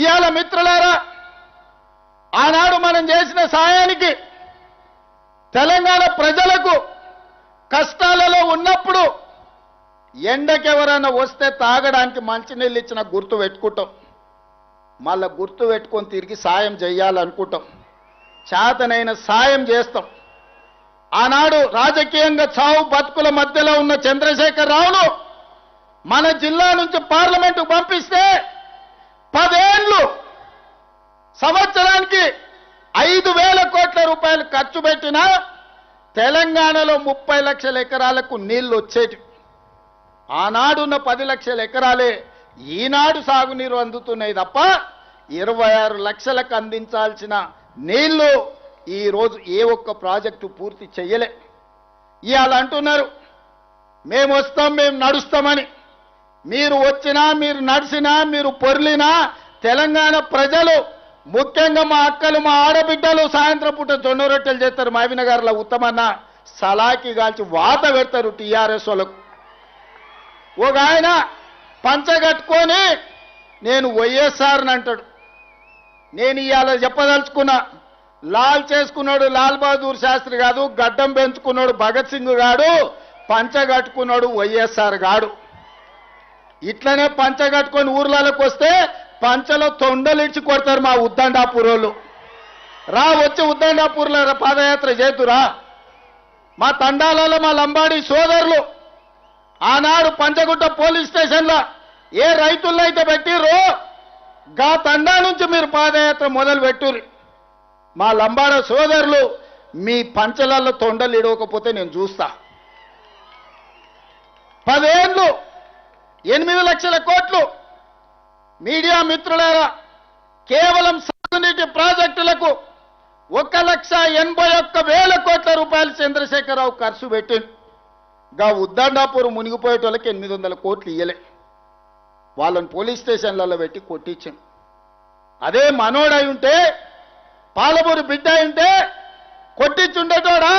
ఇవాళ మిత్రులారా, ఆనాడు మనం చేసిన సాయానికి తెలంగాణ ప్రజలకు కష్టాలలో ఉన్నప్పుడు ఎండకెవరైనా వస్తే తాగడానికి మంచినీళ్ళు ఇచ్చిన గుర్తు పెట్టుకుంటాం. మళ్ళా గుర్తు పెట్టుకొని తిరిగి సాయం చేయాలనుకుంటాం. చేతనైన సాయం చేస్తాం. ఆనాడు రాజకీయంగా చావు బతుకుల మధ్యలో ఉన్న చంద్రశేఖర్ రావును మన జిల్లా నుంచి పార్లమెంటుకు పంపిస్తే 10 ఏళ్ళు సంవత్సరానికి 5,000 కోట్ల రూపాయలు ఖర్చు పెట్టినా తెలంగాణలో 30 లక్షల ఎకరాలకు నీళ్లు వచ్చేటి. ఆనాడున్న 10 లక్షల ఎకరాలే ఈనాడు సాగునీరు అందుతున్నాయి తప్ప 26 లక్షలకు అందించాల్సిన నీళ్లు ఈరోజు ఏ ఒక్క ప్రాజెక్టు పూర్తి చెయ్యలే. ఇవాళ అంటున్నారు మేము వస్తాం, మేము నడుస్తామని. మీరు వచ్చినా, మీరు నడిచినా, మీరు పొర్లినా తెలంగాణ ప్రజలు, ముఖ్యంగా మా అక్కలు, మా ఆడబిడ్డలు సాయంత్రం పూట జొన్న రొట్టెలు చేస్తారు. మహబూబ్నగర్లో ఉత్తమన్న సలాకి కాల్చి వాత పెడతారు టీఆర్ఎస్ వాళ్ళకు. ఒక ఆయన పంచగట్టుకొని నేను వైఎస్ఆర్ని అంటాడు. నేను ఇవాళ చెప్పదలుచుకున్నా, లాల్ చేసుకున్నాడు లాల్ బహదూర్ శాస్త్రి కాదు, గడ్డం పెంచుకున్నాడు భగత్ సింగ్ గాడు, పంచగట్టుకున్నాడు వైఎస్ఆర్ గాడు. ఇట్లనే పంచగట్టుకొని ఊర్లలోకి వస్తే పంచలో తొండలిడ్చి కొడతారు మా ఉద్దండాపూర్ వాళ్ళు. రా వచ్చి ఉద్దండాపూర్లో పాదయాత్ర చేతురా. మా తండాలలో మా లంబాడి సోదరులు ఆనాడు పంచగుట్ట పోలీస్ స్టేషన్లో ఏ రైతుల్లో అయితే పెట్టిర్రో గా తండా నుంచి మీరు పాదయాత్ర మొదలు పెట్టుర్రి. మా లంబాడ సోదరులు మీ పంచలలో తొండలు ఇడవకపోతే నేను చూస్తా. 10 ఏళ్ళు 8 లక్షల కోట్లు. మీడియా మిత్రులారా, కేవలం సాగునీటి ప్రాజెక్టులకు 1,81,000 కోట్ల రూపాయలు చంద్రశేఖరరావు ఖర్చు పెట్టిండు. గా ఉద్దండాపూర్ మునిగిపోయేటోళ్ళకి 800 కోట్లు ఇయ్యలే. వాళ్ళని పోలీస్ స్టేషన్లలో పెట్టి కొట్టించింది. అదే మనోడై ఉంటే, పాలమూరు బిడ్డ ఉంటే కొట్టించుండేటోడా,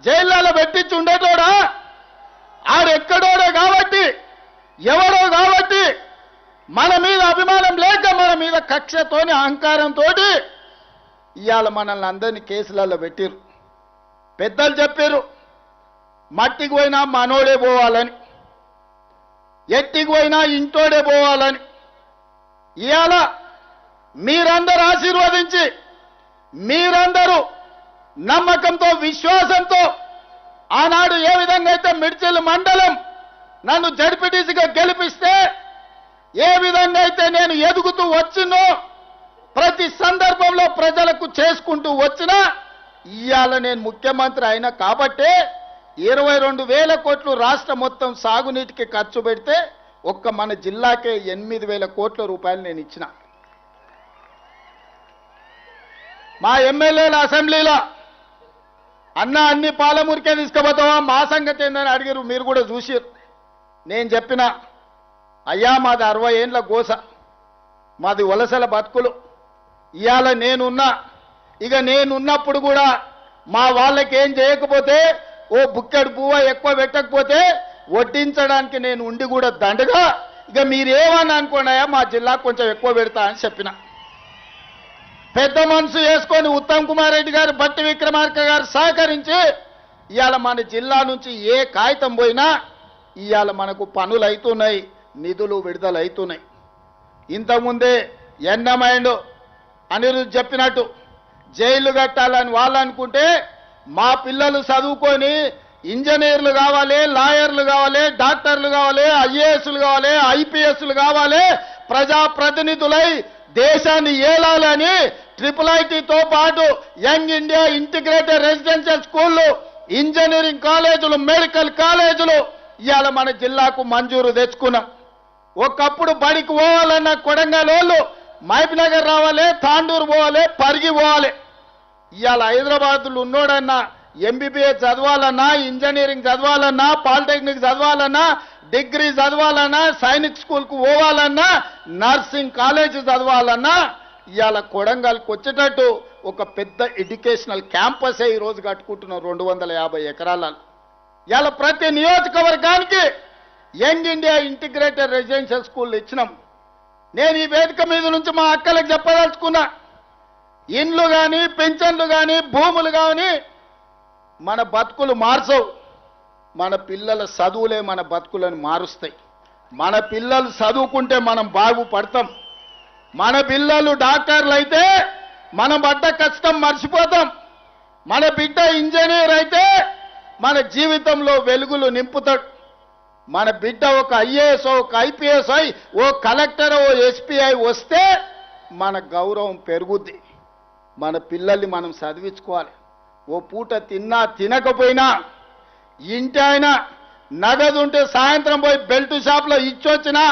జైళ్ళలో పెట్టించి ఉండేటోడా? ఆడెక్కడోడో కాబట్టి, ఎవరో కాబట్టి మన మీద అభిమానం లేక, మన మీద కక్షతోని అహంకారంతో ఇవాళ మనల్ని అందరినీ కేసులలో పెట్టిరు. పెద్దలు చెప్పారు మట్టికి పోయినా మనోడే పోవాలని, ఎట్టికి పోయినా ఇంటోడే పోవాలని. ఇవాళ మీరందరూ ఆశీర్వదించి, మీరందరూ నమ్మకంతో, విశ్వాసంతో ఆనాడు ఏ విధంగా అయితే మిడ్చల్ మండలం నన్ను జడ్పీటీసీగా గెలిపిస్తే, ఏ విధంగా అయితే నేను ఎదుగుతూ వచ్చినో, ప్రతి సందర్భంలో ప్రజలకు చేసుకుంటూ వచ్చినా, ఇవాళ నేను ముఖ్యమంత్రి అయినా కాబట్టే 22,000 కోట్లు రాష్ట్రం మొత్తం సాగునీటికి ఖర్చు పెడితే ఒక్క మన జిల్లాకే 8,000 కోట్ల రూపాయలు నేను ఇచ్చిన. మా ఎమ్మెల్యేల అసెంబ్లీలో అన్న అన్ని పాలమూరికే తీసుకుపోతావా, మా సంగతి ఏందని అడిగారు. మీరు కూడా చూసారు. నేను చెప్పిన అయ్యా మాది 60 ఏండ్ల గోస, మాది వలసల బతుకులు. ఇవాళ నేనున్నా, ఇక నేనున్నప్పుడు కూడా మా వాళ్ళకి ఏం చేయకపోతే, ఓ బుక్కెడు పువ్వ ఎక్కువ పెట్టకపోతే వడ్డించడానికి నేను ఉండి కూడా దండగా, ఇక మీరేమని అనుకోండియా మా జిల్లా కొంచెం ఎక్కువ పెడతా అని చెప్పిన. పెద్ద మనసు వేసుకొని ఉత్తమ్ కుమార్ రెడ్డి గారు, బట్టి విక్రమార్క గారు సహకరించి ఇవాళ మన జిల్లా నుంచి ఏ కాగితం పోయినా ఇవాళ మనకు పనులు అవుతున్నాయి, నిధులు విడుదల అవుతున్నాయి. ఇంతకుముందే ఎండమైండ్ అనిరుద్ధ్ చెప్పినట్టు జైలు కట్టాలని వాళ్ళు అనుకుంటే, మా పిల్లలు చదువుకొని ఇంజనీర్లు కావాలి, లాయర్లు కావాలి, డాక్టర్లు కావాలి, ఐఏఎస్లు కావాలి, ఐపీఎస్లు కావాలి, ప్రజాప్రతినిధులై దేశాన్ని ఏలాలని IIITతో పాటు యంగ్ ఇండియా ఇంటిగ్రేటెడ్ రెసిడెన్షియల్ స్కూళ్ళు, ఇంజనీరింగ్ కాలేజీలు, మెడికల్ కాలేజీలు ఇవాళ మన జిల్లాకు మంజూరు తెచ్చుకున్నాం. ఒకప్పుడు బడికి పోవాలన్న కొడంగల్ వాళ్ళు మహబూబ్నగర్ రావాలి, తాండూరు పోవాలి, పరిగి పోవాలి. ఇవాళ హైదరాబాద్లో ఉన్నోడన్నా MBBS చదవాలన్నా, ఇంజనీరింగ్ చదవాలన్నా, పాలిటెక్నిక్ చదవాలన్నా, డిగ్రీ చదవాలన్నా, సైనిక్ స్కూల్కు పోవాలన్నా, నర్సింగ్ కాలేజ్ చదవాలన్నా ఇవాళ కొడంగల్కి వచ్చేటట్టు ఒక పెద్ద ఎడ్యుకేషనల్ క్యాంపసే ఈరోజు కట్టుకుంటున్నాం 250 ఎకరాలలో. ఇవాళ ప్రతి నియోజకవర్గానికి young India integrated residential school ఇచ్చినాం. నేను ఈ వేదిక మీద నుంచి మా అక్కలకు చెప్పదలుచుకున్నా, ఇండ్లు కానీ పెన్షన్లు కానీ భూములు కానీ మన బతుకులు మార్చవు. మన పిల్లల చదువులే మన బతుకులను మారుస్తాయి. మన పిల్లలు చదువుకుంటే మనం బాగుపడతాం. మన పిల్లలు డాక్టర్లు అయితే మనం పడ్డ కష్టం మర్చిపోతాం. మన బిడ్డ ఇంజనీర్ అయితే మన జీవితంలో వెలుగులు నింపుతాడు. మన బిడ్డ ఒక ఐఏఎస్ ఒక ఐపీఎస్ అయి ఓ కలెక్టర్ ఓ ఎస్పీ అయి వస్తే మన గౌరవం పెరుగుద్ది. మన పిల్లల్ని మనం చదివించుకోవాలి. ఓ పూట తిన్నా తినకపోయినా ఇంటి ఆయన నగదు ఉంటే సాయంత్రం పోయి బెల్ట్ షాప్లో ఇచ్చొచ్చినా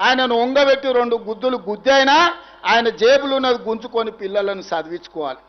ఆయనను ఒంగబెట్టి 2 గుద్దులు గుద్ది అయినా ఆయన జేబులు ఉన్నది గుంజుకొని పిల్లలను చదివించుకోవాలి.